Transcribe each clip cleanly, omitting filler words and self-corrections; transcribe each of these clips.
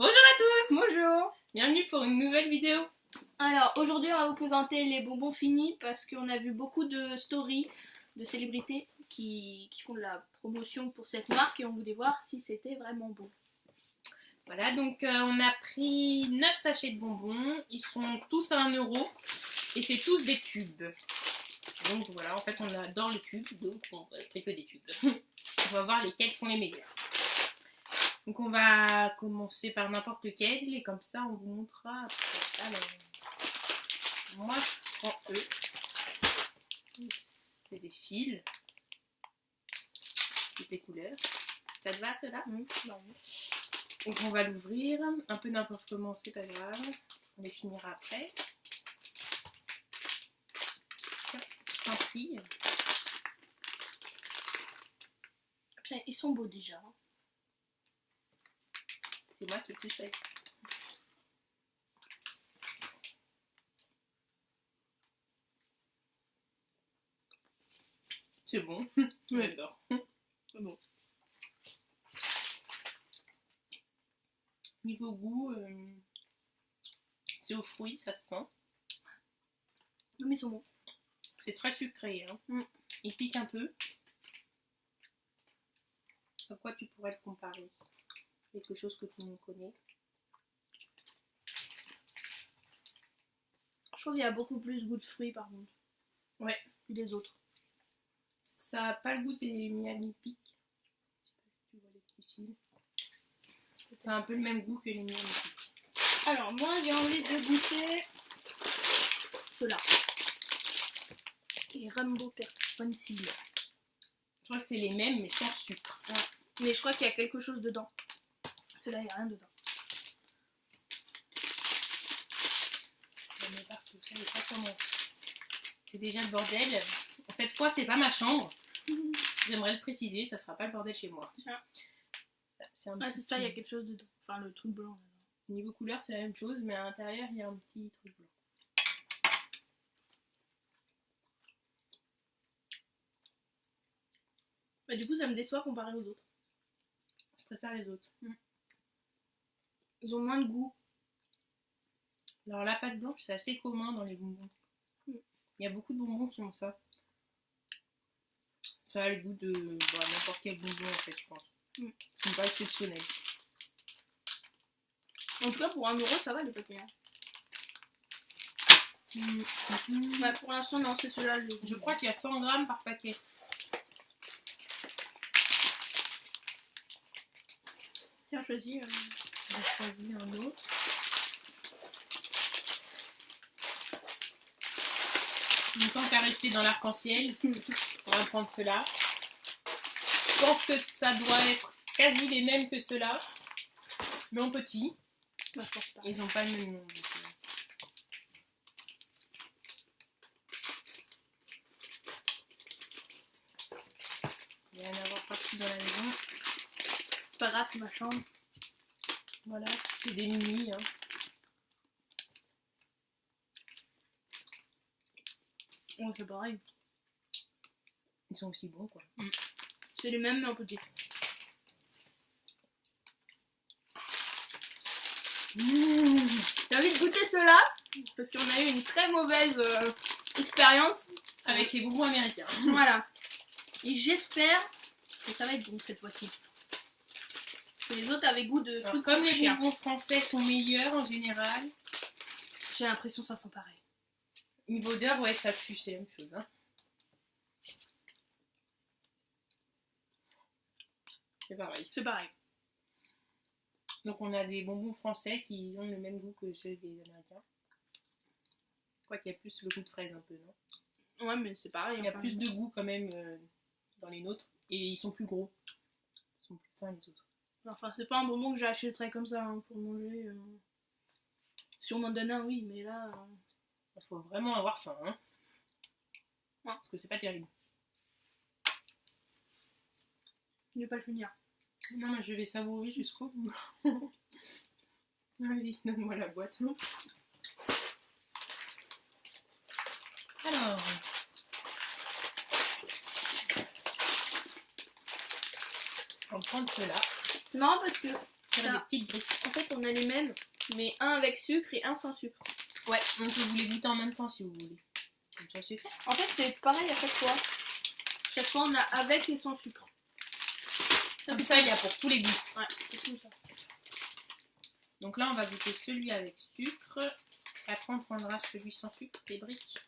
Bonjour à tous. Bonjour. Bienvenue pour une nouvelle vidéo. Alors aujourd'hui on va vous présenter les bonbons finis parce qu'on a vu beaucoup de stories de célébrités qui font de la promotion pour cette marque et on voulait voir si c'était vraiment bon. Voilà, donc on a pris 9 sachets de bonbons. Ils sont tous à 1 € et c'est tous des tubes. Donc voilà, en fait on adore les tubes, donc on a pris que des tubes. On va voir lesquels sont les meilleurs. Donc on va commencer par n'importe lequel et comme ça on vous montrera après. Alors, moi je prends eux. C'est des fils. Toutes les couleurs. Ça te va ceux-là? Oui. Donc on va l'ouvrir. Un peu n'importe comment, c'est pas grave. On les finira après. Tiens, un prix. Putain, ils sont beaux déjà. C'est moi qui ai tout choisi. C'est bon. J'adore. C'est bon. Niveau goût, c'est aux fruits, ça se sent. Non mais ils sont bons. C'est très sucré. Hein. Mm. Il pique un peu. À quoi tu pourrais le comparer? Quelque chose que tout le monde connaît. Je trouve qu'il y a beaucoup plus goût de fruits par contre. Ouais. Que les autres. Ça n'a pas le goût des Miami Peak. Je sais pas si tu vois les petits fils. C'est un peu le même goût que les Miami Peak. Alors moi j'ai envie de goûter ceux-là. Les Rainbow Pencil. Je crois que c'est les mêmes mais sans sucre. Ouais. Mais je crois qu'il y a quelque chose dedans. Ceux-là il n'y a rien dedans. On est partout, ça y est, ça commence. C'est déjà le bordel. Cette fois c'est pas ma chambre. J'aimerais le préciser, ça sera pas le bordel chez moi. Tiens. C'est ça, il y a quelque chose dedans. Enfin le truc blanc. Niveau couleur c'est la même chose mais à l'intérieur il y a un petit truc blanc. Bah, du coup ça me déçoit comparé aux autres. Je préfère les autres. Ils ont moins de goût. Alors la pâte blanche c'est assez commun dans les bonbons. Il y a beaucoup de bonbons qui ont ça. Ça a le goût de n'importe quel bonbon en fait je pense. C'est pas exceptionnel. En tout cas pour 1 € ça va les paquets. Bah, pour l'instant non c'est celui-là. Je crois qu'il y a 100 grammes par paquet. Tiens choisis. J'ai choisi un autre. Donc tant qu'à rester dans l'arc-en-ciel, on va prendre ceux-là. Je pense que ça doit être quasi les mêmes que ceux-là, mais en petit. Moi je pense pas. Ils n'ont pas le même nom. Donc, il va y en avoir partout dans la maison. C'est pas grave c'est ma chambre. Voilà, c'est des mini. Hein. On fait pareil. Ils sont aussi bons quoi. C'est les mêmes mais en petit. J'ai envie de goûter ceux-là parce qu'on a eu une très mauvaise expérience Avec les bonbons américains. Voilà. Et j'espère que ça va être bon cette fois-ci. Que les autres avaient goût de Alors, trucs comme pour les chien. bonbons français sont meilleurs en général, J'ai l'impression que ça sent pareil. niveau odeur, ouais, ça pue, c'est la même chose. Hein. C'est pareil. C'est pareil. Donc on a des bonbons français qui ont le même goût que ceux des Américains. Je crois qu'il y a plus le goût de fraise un peu, non? Ouais mais c'est pareil. Il y a plus de goût quand même dans les nôtres. Et ils sont plus gros. Ils sont plus fins les autres. Enfin c'est pas un bonbon que j'achèterais comme ça hein, pour manger. Si on m'en donne un oui mais là... Il faut vraiment avoir faim. Hein. Ouais. Parce que c'est pas terrible. Je vais pas le finir. Non mais je vais savourer jusqu'au bout. Vas-y, donne-moi la boîte. Alors... On va prendre ceux-là. C'est marrant parce que Faire Ça. des petites briques. En fait, on a les mêmes, mais un avec sucre et un sans sucre. Ouais, on peut vous les goûter en même temps si vous voulez. Comme ça, c'est fait. En fait, c'est pareil à chaque fois. Chaque fois, on a avec et sans sucre. Comme ça, il y a pour tous les goûts. Ouais, c'est comme ça. Donc là, on va goûter celui avec sucre. Après, on prendra celui sans sucre, des briques.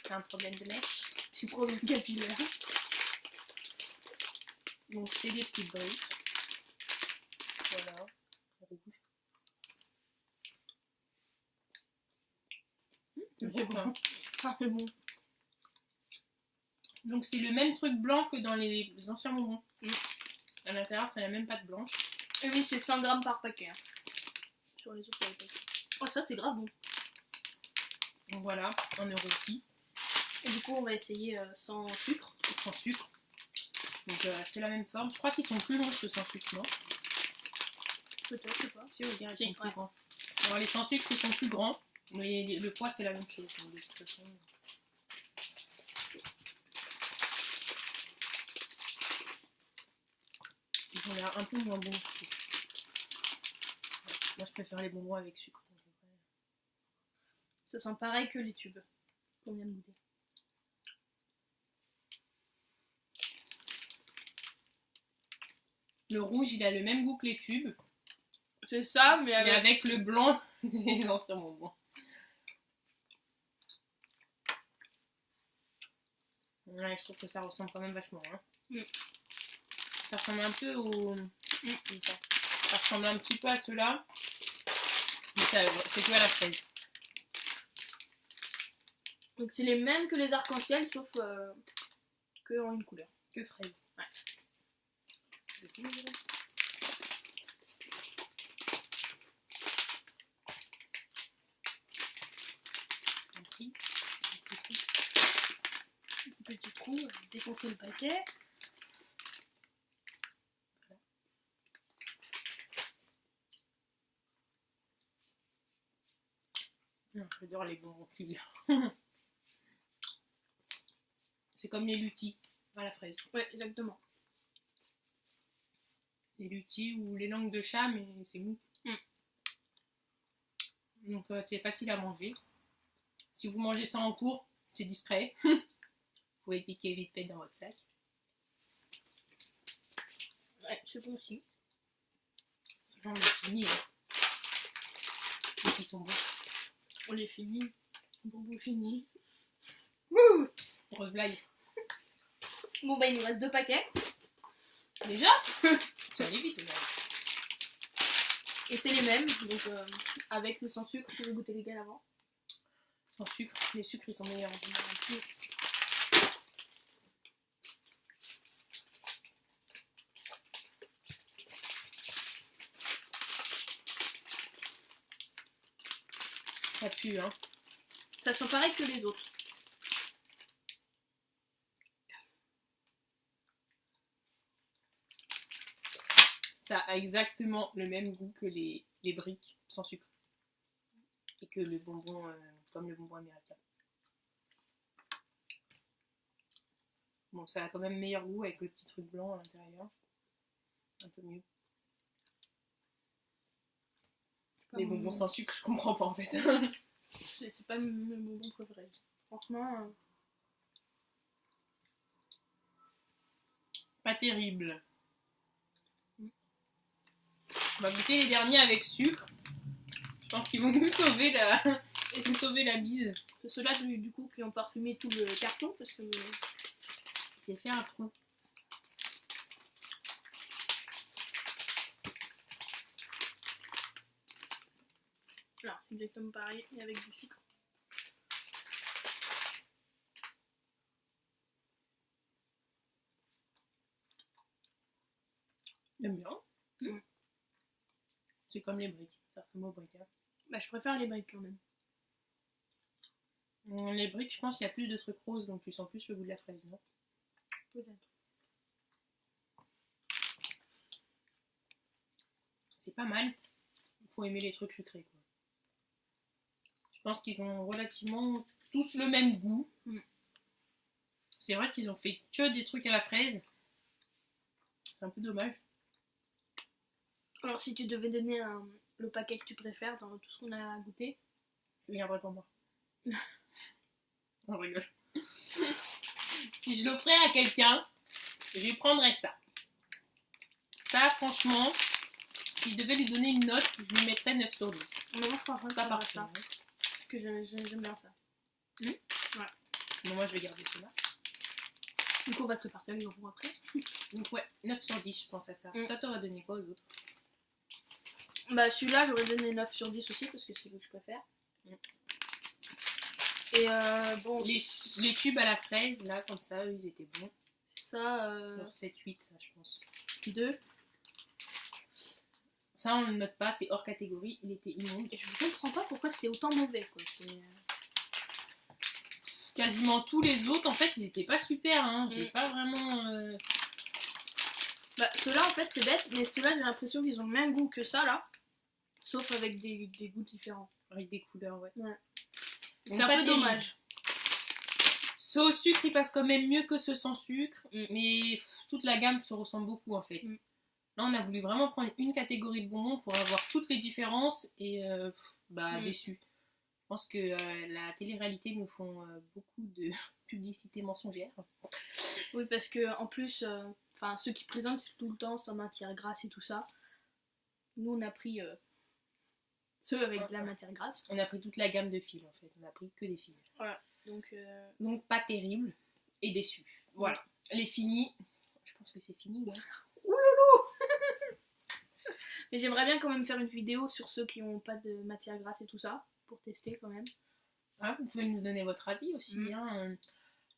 T'as un problème de mèche. C'est problème capillaire. Donc, c'est des petites briques. Voilà. Rouge. C'est bon. Ah, c'est bon. Donc, c'est le même truc blanc que dans les anciens bonbons. À l'intérieur, c'est la même pâte blanche. Et oui, c'est 100 grammes par paquet. Hein. Sur les autres paquets. Oh, ça, c'est grave bon. Donc voilà, 1 euro aussi. Et du coup, on va essayer sans sucre. Sans sucre. Donc, c'est la même forme. Je crois qu'ils sont plus longs que sans sucre, non? Peut-être, je sais pas. Si, regarde, ils Si, sont plus ouais. grands. Alors, les sans sucre, ils sont plus grands. Mais le poids, c'est la même chose. Donc, de toute façon. Ils ont l'air un peu moins bons. Je trouve. Ouais. Moi, je préfère les bonbons avec sucre. Ça sent pareil que les tubes qu'on vient de goûter. Le rouge, il a le même goût que les tubes. C'est ça, mais Mais avec le blanc des anciens bonbons. Ouais, je trouve que ça ressemble quand même vachement. Hein. Ça ressemble un peu au. Ça ressemble un petit peu à ceux-là. Mais c'est que à la fraise. Donc c'est les mêmes que les arcs-en-ciel, sauf que en une couleur. Que fraise. Ouais. Petit trou, défoncer le paquet. J'adore les bonbons filles. C'est comme les lutis à la fraise. Ouais, exactement. Les lutis ou les langues de chat, mais c'est mou. Donc c'est facile à manger. Si vous mangez ça en cours, c'est discret. Vous pouvez piquer vite fait dans votre sac. Ouais, c'est bon aussi. Sinon on est fini. Hein. Donc ils sont bons. On les finit. Bonbon fini. Wouh! Grosse blague. Bon bah il nous reste 2 paquets. Déjà? Ça allait vite. Et c'est les mêmes, donc avec ou sans sucre, tu veux goûter lesquels avant? Sans sucre. Les sucres ils sont meilleurs. Ça pue, hein. Ça sent pareil que les autres. Ça a exactement le même goût que les briques sans sucre. Et que le bonbon, comme le bonbon américain. Bon, ça a quand même meilleur goût avec le petit truc blanc à l'intérieur. Un peu mieux. Les bonbons sans sucre, je comprends pas en fait. C'est pas mes bonbons préférés. Franchement, Pas terrible. On va goûter les derniers avec sucre. Je pense qu'ils vont nous sauver la mise. c'est ceux-là du coup qui ont parfumé tout le carton parce que C'est fait un trou. alors c'est exactement pareil mais avec du sucre. J'aime bien. C'est comme les briques. C'est comme aux briques. Hein. Bah je préfère les briques quand même. Les briques, je pense qu'il y a plus de trucs roses, donc tu sens plus le goût de la fraise, non? Peut-être. C'est pas mal. Il faut aimer les trucs sucrés, quoi. Je pense qu'ils ont relativement tous le même goût. C'est vrai qu'ils ont fait que des trucs à la fraise. C'est un peu dommage. Alors, si tu devais donner le paquet que tu préfères dans tout ce qu'on a goûté, Je le garderai pour moi. On rigole. Si je l'offrais à quelqu'un, je prendrais ça. Ça, franchement, si je devais lui donner une note, je lui mettrais 9 sur 10. mais moi je crois C'est pas pas parfait. ça. Parce que j'aime bien ça. Mais moi, je vais garder celui-là. Du coup, on va se répartir les bonbons après. Donc, ouais, 9 sur 10, je pense à ça. Mm. Toi, t'aurais donné quoi aux autres? Bah, celui-là, j'aurais donné 9 sur 10 aussi parce que c'est celui que je préfère. Mm. Et bon, Les tubes à la fraise, là, comme ça, eux, ils étaient bons. ça, Genre 7-8, ça, je pense. 2. Ça, on ne le note pas, c'est hors catégorie, il était immonde. Et je comprends pas pourquoi c'est autant mauvais, quoi. Quasiment tous les autres, en fait, ils étaient pas super, hein. J'ai Mm. pas vraiment... Bah, ceux-là, en fait, c'est bête, mais ceux-là, j'ai l'impression qu'ils ont le même goût que ça, là. Sauf avec des goûts différents. avec des couleurs, ouais. Ouais. Donc, C'est un pas peu terrible. dommage. Ceux au sucre, ils passent quand même mieux que ceux sans sucre, Mm. mais toute la gamme se ressemble beaucoup, en fait. Mm. Là, on a voulu vraiment prendre une catégorie de bonbons pour avoir toutes les différences et déçu. Je pense que la télé-réalité nous font beaucoup de publicité mensongère. Oui, parce que en plus, ceux qui présentent c'est tout le temps sans matière grasse et tout ça. Nous, on a pris ceux avec de la matière grasse. On a pris toute la gamme de fils, en fait. On a pris que des fils. Donc, Donc, pas terrible et déçu. Voilà. Les finis. Je pense que c'est fini, ouais. mais j'aimerais bien quand même faire une vidéo sur ceux qui n'ont pas de matière grasse et tout ça, pour tester quand même. Ah, vous pouvez nous donner votre avis aussi. Mm. Hein.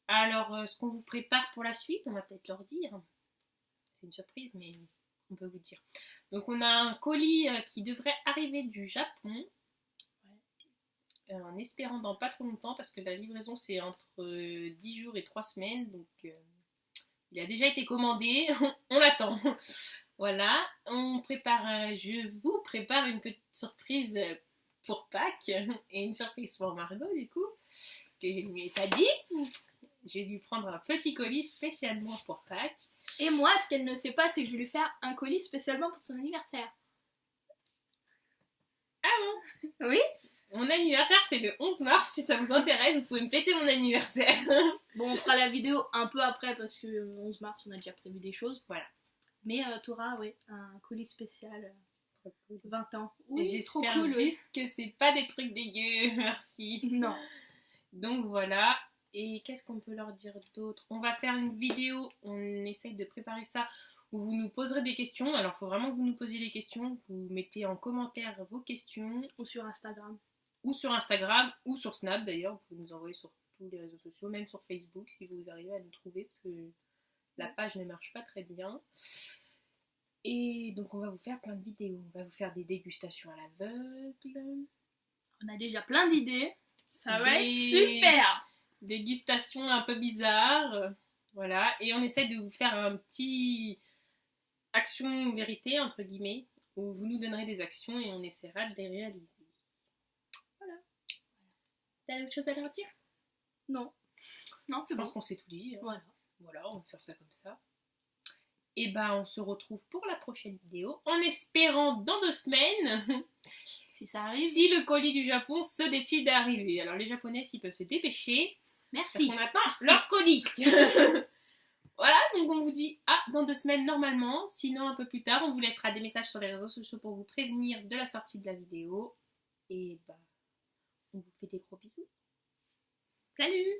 Alors, ce qu'on vous prépare pour la suite, on va peut-être leur dire. C'est une surprise, mais on peut vous dire. Donc, on a un colis qui devrait arriver du Japon. En espérant dans pas trop longtemps, parce que la livraison, c'est entre 10 jours et 3 semaines. Donc, il a déjà été commandé. On l'attend. Voilà. Je vous prépare une petite surprise pour Pâques et une surprise pour Margot, du coup, que je ne lui ai pas dit. Je vais lui prendre un petit colis spécialement pour Pâques. Et moi, ce qu'elle ne sait pas, c'est que je vais lui faire un colis spécialement pour son anniversaire. Ah bon? Oui. Mon anniversaire, c'est le 11 mars. Si ça vous intéresse, vous pouvez me fêter mon anniversaire. Bon, on fera la vidéo un peu après parce que le 11 mars, on a déjà prévu des choses. Voilà. Mais t'auras, un colis spécial 20 ans. Et Oui, trop j'espère cool. juste que c'est pas des trucs dégueux. Merci. Non. Donc voilà. Et qu'est-ce qu'on peut leur dire d'autre? On va faire une vidéo, on essaye de préparer ça, où vous nous poserez des questions. Alors il faut vraiment que vous nous posiez les questions. Vous mettez en commentaire vos questions. Ou sur Instagram. Ou sur Instagram, ou sur Snap d'ailleurs. Vous pouvez nous envoyer sur tous les réseaux sociaux, même sur Facebook si vous arrivez à nous trouver, parce que la page ne marche pas très bien. Et donc on va vous faire plein de vidéos. On va vous faire des dégustations à l'aveugle. On a déjà plein d'idées. Ça va Des- être super. Dégustations un peu bizarres. Voilà. Et on essaie de vous faire un petit action vérité, entre guillemets, où vous nous donnerez des actions et on essaiera de les réaliser. Voilà. T'as autre chose à leur dire? Non. Non, c'est Je bon. pense qu'on s'est tout dit. Voilà. Voilà, on va faire ça comme ça. Et on se retrouve pour la prochaine vidéo, en espérant dans 2 semaines, Si ça arrive. si le colis du Japon se décide à arriver. Alors les Japonais, s'ils peuvent se dépêcher, parce Merci. qu'on attend leur colis. Voilà, donc on vous dit dans 2 semaines normalement, sinon un peu plus tard, on vous laissera des messages sur les réseaux sociaux pour vous prévenir de la sortie de la vidéo. Et on vous fait des gros bisous. Salut.